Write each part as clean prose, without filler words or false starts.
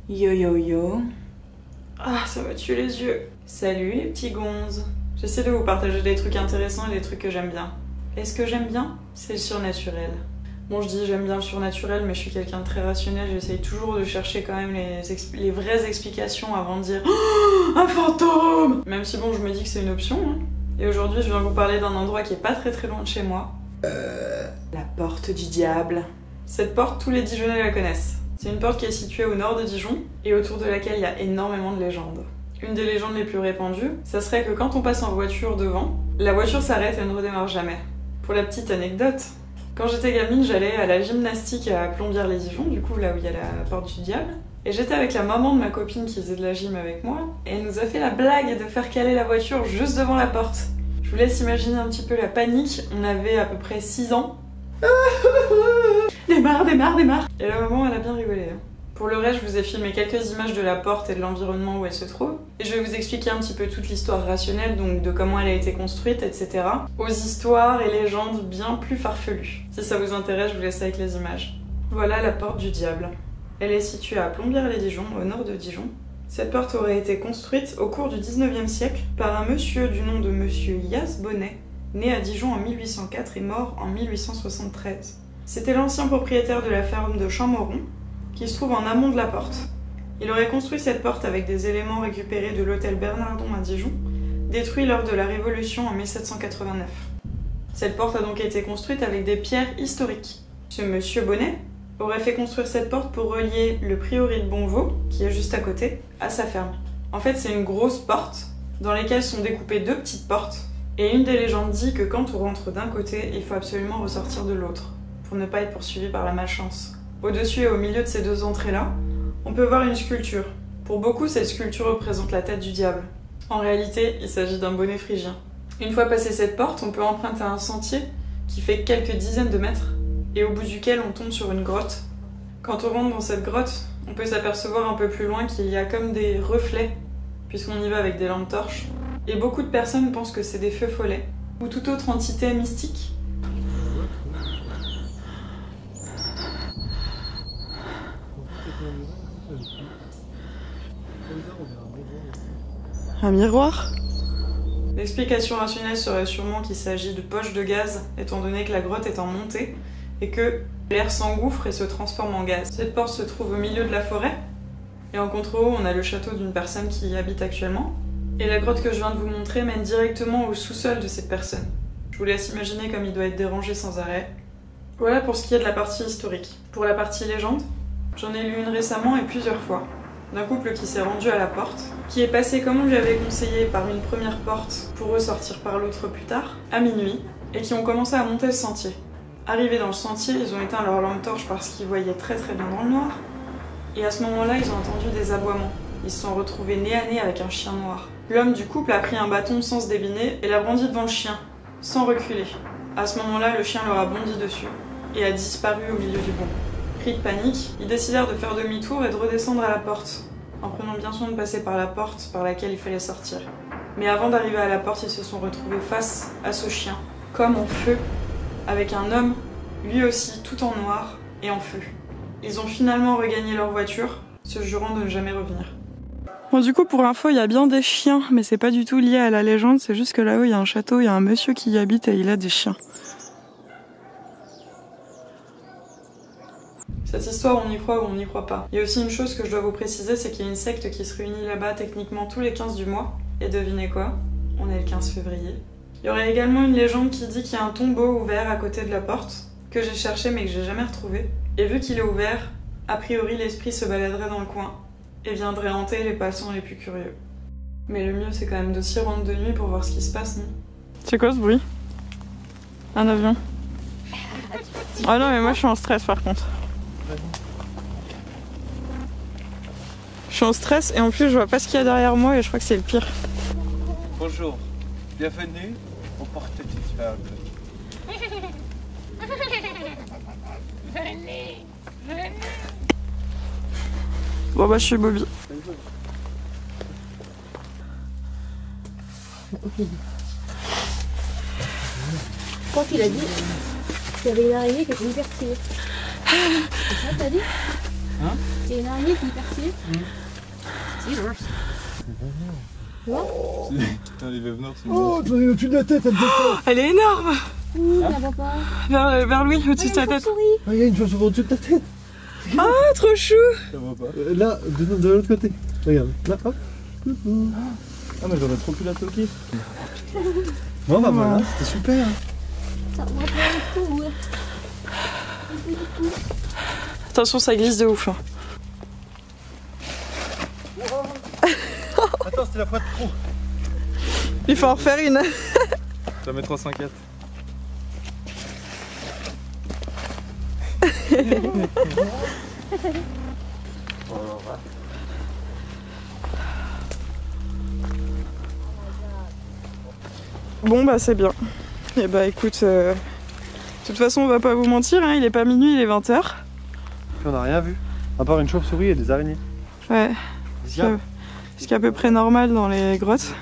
Yo yo yo. Ah, ça me tue les yeux. Salut les petits gonzes. J'essaie de vous partager des trucs intéressants et des trucs que j'aime bien. Et ce que j'aime bien, c'est le surnaturel. Bon, je dis j'aime bien le surnaturel, mais je suis quelqu'un de très rationnel. J'essaye toujours de chercher quand même les vraies explications avant de dire oh, un fantôme. Même si bon, je me dis que c'est une option. Hein. Et aujourd'hui, je viens vous parler d'un endroit qui est pas très loin de chez moi. La porte du diable. Cette porte, tous les Dijonnais la connaissent. C'est une porte qui est située au nord de Dijon et autour de laquelle il y a énormément de légendes. Une des légendes les plus répandues, ça serait que quand on passe en voiture devant, la voiture s'arrête et ne redémarre jamais. Pour la petite anecdote, quand j'étais gamine, j'allais à la gymnastique à Plombières-les-Dijon, du coup là où il y a la porte du diable, et j'étais avec la maman de ma copine qui faisait de la gym avec moi, et elle nous a fait la blague de faire caler la voiture juste devant la porte. Je vous laisse imaginer un petit peu la panique, on avait à peu près 6 ans. Démarre. Et la maman, elle a bien rigolé. Pour le reste, je vous ai filmé quelques images de la porte et de l'environnement où elle se trouve. Et je vais vous expliquer un petit peu toute l'histoire rationnelle, donc de comment elle a été construite, etc. Aux histoires et légendes bien plus farfelues. Si ça vous intéresse, je vous laisse avec les images. Voilà la porte du diable. Elle est située à Plombières-les-Dijon, au nord de Dijon. Cette porte aurait été construite au cours du 19e siècle par un monsieur du nom de monsieur Yas Bonnet, né à Dijon en 1804 et mort en 1873. C'était l'ancien propriétaire de la ferme de Champmorron, qui se trouve en amont de la porte. Il aurait construit cette porte avec des éléments récupérés de l'hôtel Bernardon à Dijon, détruit lors de la Révolution en 1789. Cette porte a donc été construite avec des pierres historiques. Ce monsieur Bonnet aurait fait construire cette porte pour relier le prieuré de Bonvaux, qui est juste à côté, à sa ferme. En fait, c'est une grosse porte dans laquelle sont découpées 2 petites portes, et une des légendes dit que quand on rentre d'un côté, il faut absolument ressortir de l'autre, pour ne pas être poursuivi par la malchance. Au-dessus et au milieu de ces 2 entrées-là, on peut voir une sculpture. Pour beaucoup, cette sculpture représente la tête du diable. En réalité, il s'agit d'un bonnet phrygien. Une fois passé cette porte, on peut emprunter un sentier qui fait quelques dizaines de mètres, et au bout duquel on tombe sur une grotte. Quand on rentre dans cette grotte, on peut s'apercevoir un peu plus loin qu'il y a comme des reflets, puisqu'on y va avec des lampes torches. Et beaucoup de personnes pensent que c'est des feux follets, ou toute autre entité mystique. Un miroir? L'explication rationnelle serait sûrement qu'il s'agit de poches de gaz, étant donné que la grotte est en montée, et que l'air s'engouffre et se transforme en gaz. Cette porte se trouve au milieu de la forêt, et en contre-haut, on a le château d'une personne qui y habite actuellement. Et la grotte que je viens de vous montrer mène directement au sous-sol de cette personne. Je vous laisse imaginer comme il doit être dérangé sans arrêt. Voilà pour ce qui est de la partie historique. Pour la partie légende, j'en ai lu une récemment et plusieurs fois. D'un couple qui s'est rendu à la porte, qui est passé comme on lui avait conseillé par une première porte pour ressortir par l'autre plus tard, à minuit, et qui ont commencé à monter le sentier. Arrivés dans le sentier, ils ont éteint leur lampe torche parce qu'ils voyaient très bien dans le noir, et à ce moment-là, ils ont entendu des aboiements. Ils se sont retrouvés nez à nez avec un chien noir. L'homme du couple a pris un bâton sans se débiner et l'a brandi devant le chien, sans reculer. À ce moment-là, le chien leur a bondi dessus et a disparu au milieu du banc. Pris de panique, ils décidèrent de faire demi-tour et de redescendre à la porte, en prenant bien soin de passer par la porte par laquelle il fallait sortir. Mais avant d'arriver à la porte, ils se sont retrouvés face à ce chien, comme en feu, avec un homme, lui aussi tout en noir et en feu. Ils ont finalement regagné leur voiture, se jurant de ne jamais revenir. Bon, du coup, pour info, il y a bien des chiens, mais c'est pas du tout lié à la légende, c'est juste que là-haut, il y a un château, il y a un monsieur qui y habite et il a des chiens. Cette histoire, on y croit ou on n'y croit pas. Il y a aussi une chose que je dois vous préciser, c'est qu'il y a une secte qui se réunit là-bas techniquement tous les 15 du mois. Et devinez quoi? On est le 15 février. Il y aurait également une légende qui dit qu'il y a un tombeau ouvert à côté de la porte, que j'ai cherché mais que j'ai jamais retrouvé. Et vu qu'il est ouvert, a priori l'esprit se baladerait dans le coin et viendrait hanter les passants les plus curieux. Mais le mieux c'est quand même de s'y rendre de nuit pour voir ce qui se passe, non? C'est quoi ce bruit? Un avion. Ah non mais moi je suis en stress par contre. Je suis en stress et en plus je vois pas ce qu'il y a derrière moi et je crois que c'est le pire. Bonjour, bienvenue au porte du diable. Venez. Bon bah je suis Bobby. Quand il a dit qu'il y avait une araignée qui était hyper stylée. C'est ça t'as dit? Hein? Il y a une araignée qui est hyper stylée. Steelers. Tu vois? Putain, les veneurs, c'est Oh, t'en es au-dessus de la tête, elle descend. Elle est énorme. Ouh, la vois pas. Vers Louis, au-dessus de sa tête. Ah, il y a une chauve-souris au-dessus de ta tête. Ah, trop chou. Ça va pas. Là, de l'autre côté. Regarde, là, hop. Ah, mais j'aurais trop pu la toquer. Bon, bah voilà, c'était super. Ça voit pas du tout. Attention, ça glisse de ouf. Hein. Attends, c'était la fois de trop. Il faut en refaire une. Ça met 3-5-4. Bon bah c'est bien. Et bah écoute, de toute façon on va pas vous mentir, hein, il est pas minuit, il est 20h. Puis on n'a rien vu. À part une chauve-souris et des araignées. Ouais, Des ce diables. qui est à peu près normal dans les grottes.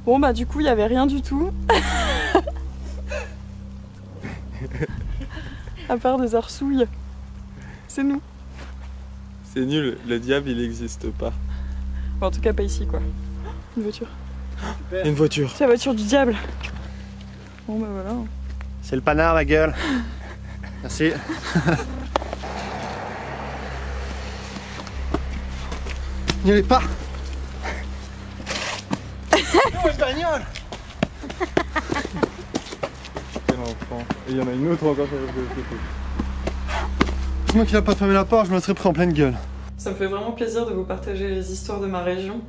Bon bah du coup il y avait rien du tout. À part des arsouilles. C'est nous. C'est nul, le diable il existe pas. Bon, en tout cas pas ici quoi. Une voiture. Une voiture. C'est la voiture du diable. Bon bah voilà. C'est le panard, ma gueule. Merci. N'y allez pas. Oh, bagnole. Quel enfant. Et il y en a une autre encore sur le côté. C'est moi qui n'ai pas fermé la porte, je me serais pris en pleine gueule. Ça me fait vraiment plaisir de vous partager les histoires de ma région.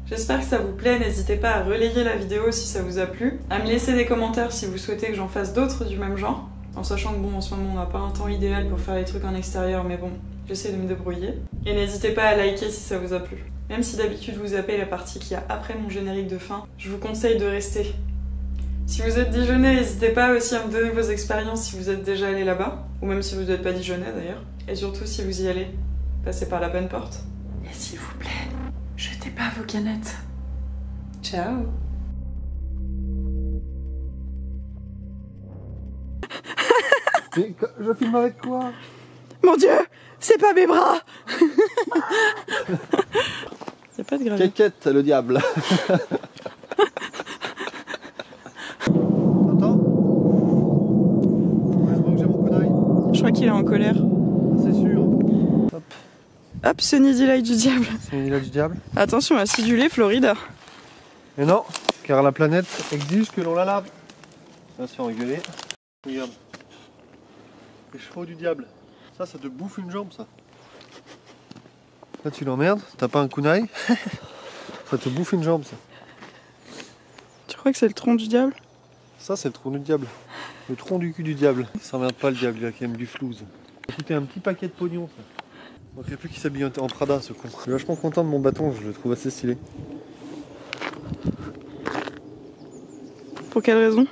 J'espère que ça vous plaît, n'hésitez pas à relayer la vidéo si ça vous a plu, à me laisser des commentaires si vous souhaitez que j'en fasse d'autres du même genre, en sachant que bon, en ce moment on n'a pas un temps idéal pour faire les trucs en extérieur, mais bon, j'essaie de me débrouiller. Et n'hésitez pas à liker si ça vous a plu. Même si d'habitude vous zappez la partie qu'il y a après mon générique de fin, je vous conseille de rester. Si vous êtes Dijonnais, n'hésitez pas aussi à me donner vos expériences si vous êtes déjà allé là-bas, ou même si vous n'êtes pas Dijonnais d'ailleurs. Et surtout si vous y allez, passez par la bonne porte. Et s'il vous plaît, jetez pas vos canettes. Ciao. Mais je filme avec quoi? Mon Dieu, c'est pas mes bras. Y'a pas de gravier. Caquette, le diable. T'entends? Heureusement que j'ai mon coup d'œil. Je crois qu'il est en colère. C'est sûr. Hop, ce nid d'Eli du diable. C'est une île du diable. Attention, acidulé, Florida. Mais non, car la planète exige que l'on la lave. Ça se fait engueuler. Regarde. Les chevaux du diable. Ça te bouffe une jambe, ça. Là, tu l'emmerdes, t'as pas un kunai. Ça te bouffe une jambe, ça. Tu crois que c'est le tronc du diable? Ça, c'est le tronc du diable. Le tronc du cul du diable. Il s'emmerde pas, le diable, il a quand même du flouze. Ça a coûté un petit paquet de pognon, ça. Il manquerait plus qu'il s'habille en Prada, ce con. Je suis vachement content de mon bâton, je le trouve assez stylé. Pour quelle raison?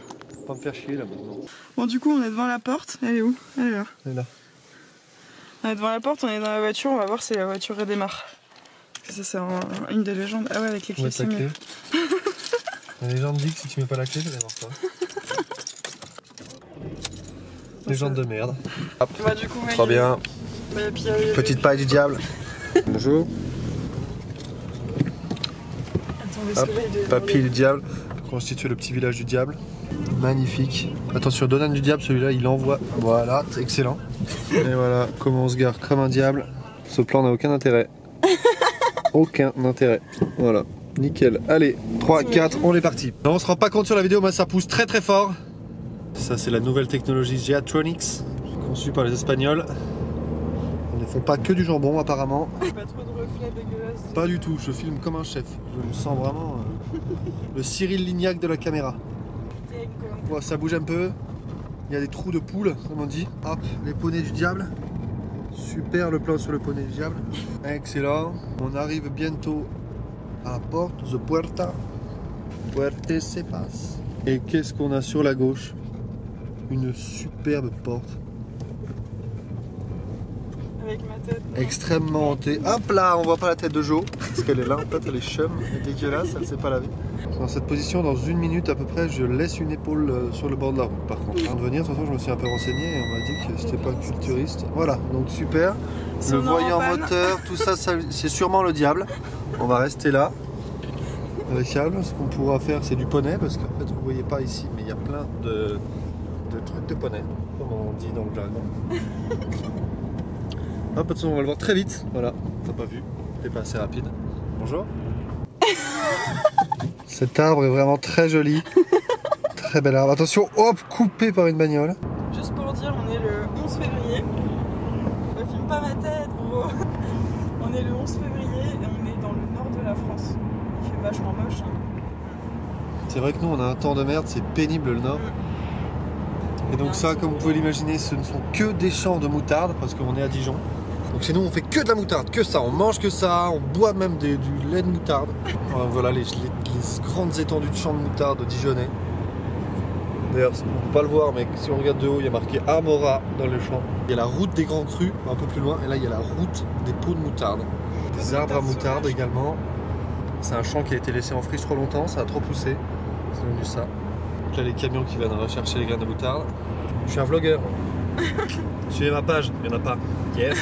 Pas me faire chier, là, maintenant. Bon, du coup, on est devant la porte. Elle est où? Elle est là. Elle est là. On est devant la porte, on est dans la voiture, on va voir si la voiture redémarre. Parce que ça, c'est une des légendes. Ah ouais, avec les clés, Ouais, c'est ta mieux. clé. La légende dit que si tu mets pas la clé, ça démarre pas. Légende de merde. Hop. Bah, du coup, ouais, Trop il y a- bien. bah, et puis, il y a- Petite paille du diable. Bonjour. Attends, le Hop, soleil de- papy du diable. Constitue le petit village du diable. Magnifique. Attention, Donan du diable, celui-là, il envoie. Voilà, excellent. Et voilà, comment on se gare comme un diable. Ce plan n'a aucun intérêt. Aucun intérêt. Voilà, nickel. Allez, 3, 4, on est parti. Non, on se rend pas compte sur la vidéo, mais ça pousse très très fort. Ça, c'est la nouvelle technologie Geatronics, conçue par les Espagnols. Ils ne font pas que du jambon, apparemment. Pas trop de reflets dégueulasses. Pas du tout, je filme comme un chef. Je me sens vraiment le Cyril Lignac de la caméra. Ouais, ça bouge un peu. Il y a des trous de poule, comme on dit. Hop, les poneys du diable. Super le plan sur le poney du diable. Excellent. On arrive bientôt à la porte, the puerta. Puerte se passe. Et qu'est-ce qu'on a sur la gauche? Une superbe porte. Avec avec ma tête. Extrêmement hanté. Hop là, on voit pas la tête de Jo, parce qu'elle est là, en fait, elle est chum, elle est dégueulasse, elle s'est pas lavée. Dans cette position, dans 1 minute à peu près, je laisse une épaule sur le bord de la route. Par contre, avant de venir, de toute façon, je me suis un peu renseigné et on m'a dit que c'était pas culturiste. Voilà, donc super. Si Le on est en voyant panne. moteur, tout ça, c'est sûrement le diable. On va rester là. Avec calme, ce qu'on pourra faire, c'est du poney, parce qu'en fait, vous voyez pas ici, mais il y a plein de trucs de poney, comme on dit dans le jargon. Hop, de toute façon, on va le voir très vite. Voilà, t'as pas vu, t'es pas assez rapide. Bonjour. Cet arbre est vraiment très joli. Très bel arbre. Attention, hop, coupé par une bagnole. Juste pour dire, on est le 11 février. Ne filme pas ma tête, gros. On est le 11 février et on est dans le nord de la France. Il fait vachement moche. Hein. C'est vrai que nous, on a un temps de merde, c'est pénible le nord. Et donc ça, comme vous pouvez l'imaginer, ce ne sont que des champs de moutarde, parce qu'on est à Dijon. Donc chez nous, on fait que de la moutarde, que ça. On mange que ça, on boit même du lait de moutarde. Voilà les grandes étendues de champs de moutarde dijonnais. D'ailleurs, on ne peut pas le voir, mais si on regarde de haut, il y a marqué Armora dans le champ. Il y a la route des Grands Crus, un peu plus loin, et là, il y a la route des pots de moutarde. Des arbres à moutarde également. C'est un champ qui a été laissé en friche trop longtemps, ça a trop poussé. C'est devenu ça. Donc là, les camions qui viennent rechercher les graines de moutarde. Je suis un vlogueur. Suivez ma page, il n'y en a pas. Yes.